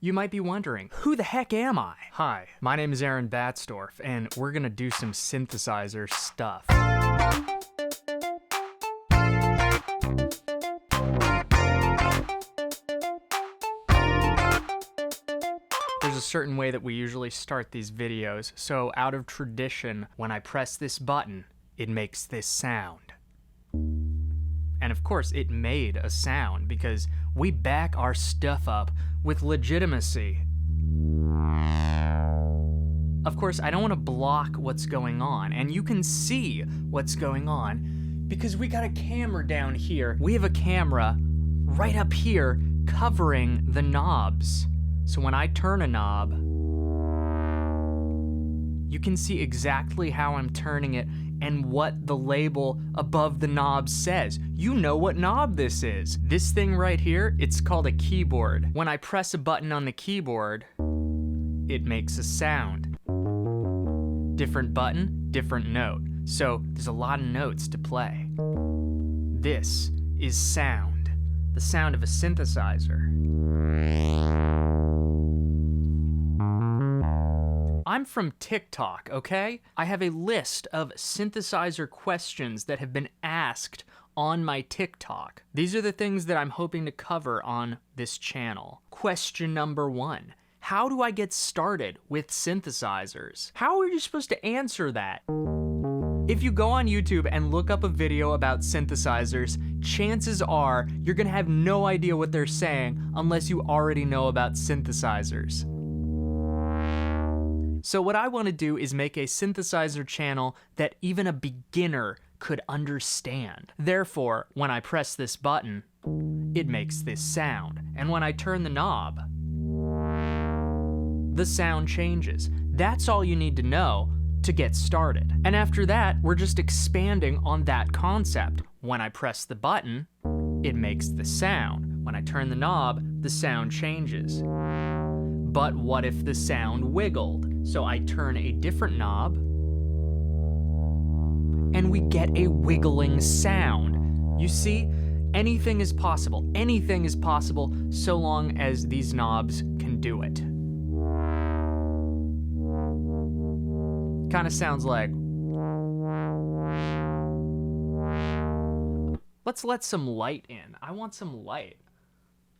You might be wondering, who the heck am I? Hi, my name is Batzdorff, and we're gonna do some synthesizer stuff. There's a certain way that we usually start these videos, so out of tradition, when I press this button, it makes this sound. And of course, it made a sound because we back our stuff up with legitimacy. Of course, I don't want to block what's going on, and you can see what's going on because we got a camera down here. We have a camera right up here covering the knobs. So when I turn a knob, you can see exactly how I'm turning it and what the label above the knob says. You know what knob this is. This thing right here, it's called a keyboard. When I press a button on the keyboard, it makes a sound. Different button, different note. So there's a lot of notes to play. This is sound, the sound of a synthesizer. I'm from TikTok, okay? I have a list of synthesizer questions that have been asked on my TikTok. These are the things that I'm hoping to cover on this channel. Question number 1. How do I get started with synthesizers? How are you supposed to answer that? If you go on YouTube and look up a video about synthesizers, chances are you're gonna have no idea what they're saying unless you already know about synthesizers. So what I want to do is make a synthesizer channel that even a beginner could understand. Therefore, when I press this button, it makes this sound. And when I turn the knob, the sound changes. That's all you need to know to get started. And after that, we're just expanding on that concept. When I press the button, it makes the sound. When I turn the knob, the sound changes. But what if the sound wiggled? So I turn a different knob, and we get a wiggling sound. You see, anything is possible. Anything is possible so long as these knobs can do it. Kind of sounds like... Let's let some light in. I want some light.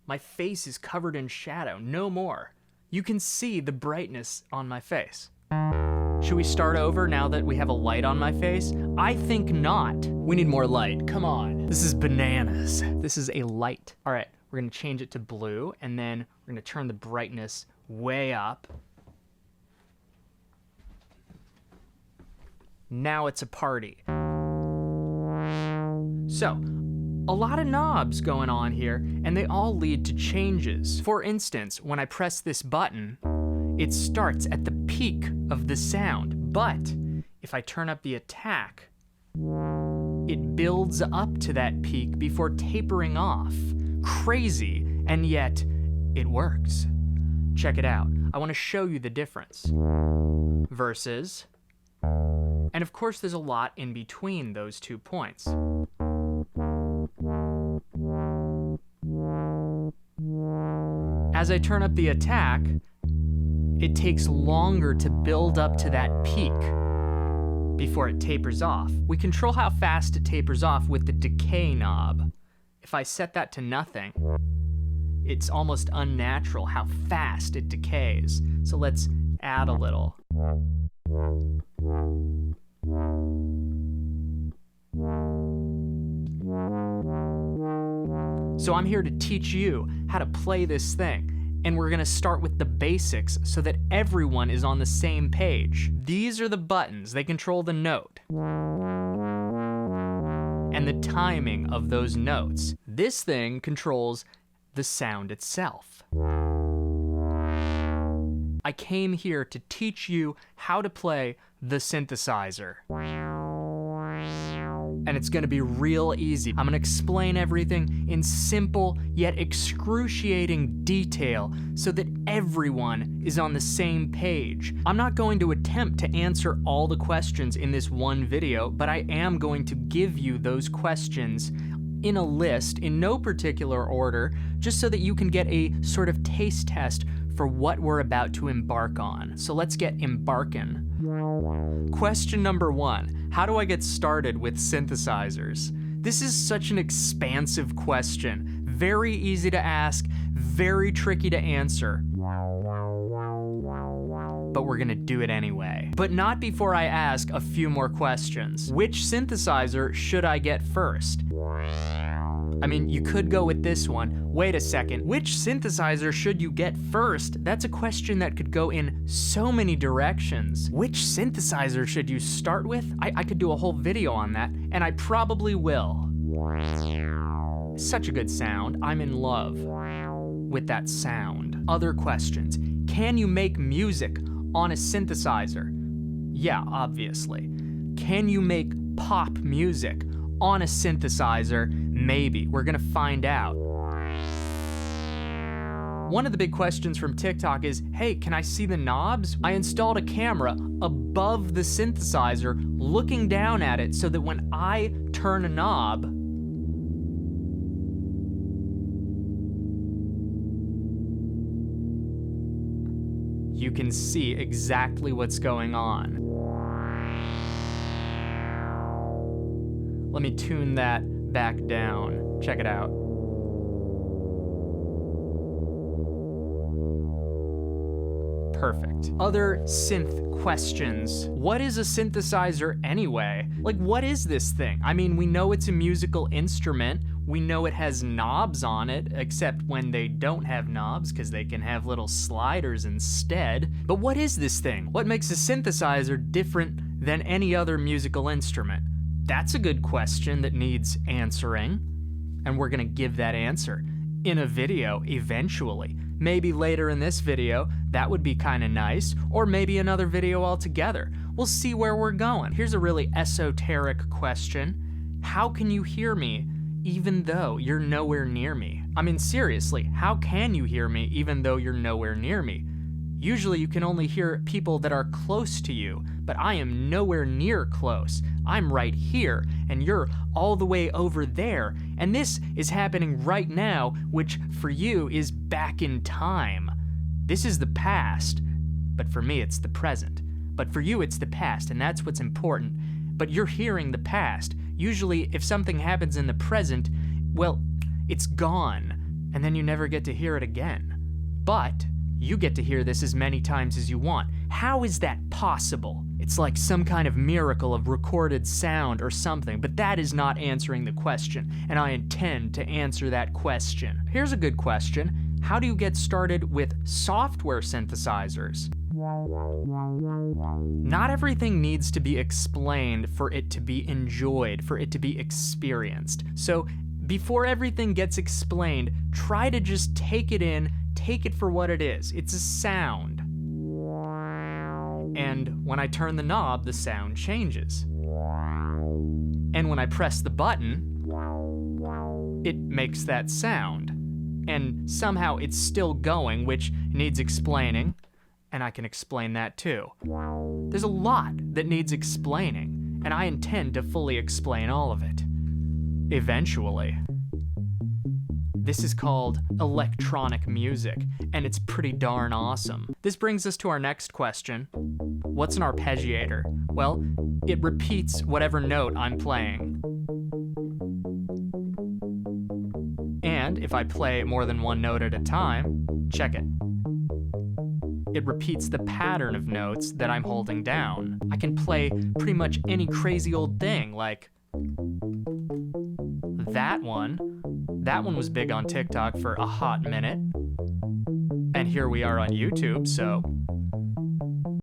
My face is covered in shadow. No more. You can see the brightness on my face. Should we start over now that we have a light on my face? I think not. We need more light, come on. This is bananas. This is a light. All right, we're gonna change it to blue, and then we're gonna turn the brightness way up. Now it's a party. So, a lot of knobs going on here, and they all lead to changes. For instance, when I press this button, it starts at the peak of the sound, but if I turn up the attack, it builds up to that peak before tapering off. Crazy, and yet it works. Check it out. I want to show you the difference. Versus, and of course there's a lot in between those 2 points. As I turn up the attack, it takes longer to build up to that peak before it tapers off. We control how fast it tapers off with the decay knob. If I set that to nothing, it's almost unnatural how fast it decays. So let's add a little. So I'm here to teach you how to play this thing, and we're gonna start with the basics so that everyone is on the same page. These are the buttons, they control the note and the timing of those notes. This thing controls the sound itself. I came here to teach you how to play the synthesizer. And it's gonna be real easy. I'm gonna explain everything in simple yet excruciating detail so that everyone is on the same page. I'm not going to attempt to answer all the questions in this one video, but I am going to give you those questions in a list in no particular order, just so that you can get a sort of taste test for what we're about to embark on. So let's get embarking. Question number 1, how do I get started with synthesizers? This is such an expansive question. Very easy to ask, very tricky to answer. But we're gonna do it anyway. But not before I ask a few more questions. Which synthesizer should I get first? I mean, you could go with this one. Wait a second, which synthesizer should you get first? That's a question that could go in so many directions. Which synthesizer should you start with? I could do a whole video on that, and I probably will. Such a good sound. I'm in love with that sound. Other questions. Can you make music on a synthesizer? Yeah, obviously. Can you make pop music on a synthesizer? Maybe. We're gonna find out. One of the big questions from TikTok is, hey, can I see the knobs? I installed a camera above the synthesizer looking down at it so that when I turn a knob, you can see exactly what's going on. Let me tune that back down. Check it out. Perfect. Other synth questions. What is a synthesizer anyway? Like, what is this thing? I mean, we know it's a musical instrument. We know it has knobs on it, except when they don't have knobs, because they can have little sliders instead. But what is this thing? What makes a synthesizer different than any other musical instrument? That's a good question that needs answering. And we're gonna give that answer in a video eventually. Maybe later in this video, that would be kinda nice, or maybe another video altogether. We'll see where we're going. Here's a really esoteric question. How can you hear me even though you're nowhere near me? I mean, seriously, how can you hear me even though you're nowhere near me? Usually you can only hear people that are close to you, but I am nowhere near close. I'm right here, and you're all the way over there, and this is happening right now, which for you is back in time. This is the past, but for me it's the present. But for you it's the past, and that's what's important. But you're hearing the past. Usually if something happens in the present, well, it's gone, and then you never get to hear it again. But you get to hear this as many times as you want. How is that possible? It's like some kind of miracle of recorded sound or something, but that is not answering the question, and I intend to answer that question. Here's a good question. How do you get started with software synthesizers? Not everything needs to be explained for it to be enjoyed, for it to be experienced. So before everything gets explained, try to just take it in, take it for what it is. It's a sound. And when I turn the knob, the sound changes. And when I press the button, it makes that sound. And somehow it's still going, which needs explaining, and I can explain that too. There's a lot that needs explaining, and I intend to fully explain all of it. Eventually. This is called electronic music, and it's pretty darn awesome. This brings us to our next question. What's an arpeggiator? Well, it repeats whatever note I'm playing. And if I play more than one note at a time, check it. It repeats the pattern of notes that I'm holding down. I can play pretty much any crazy old thing, like that one. That one was big on TikTok for a hot minute. And here we are on YouTube, so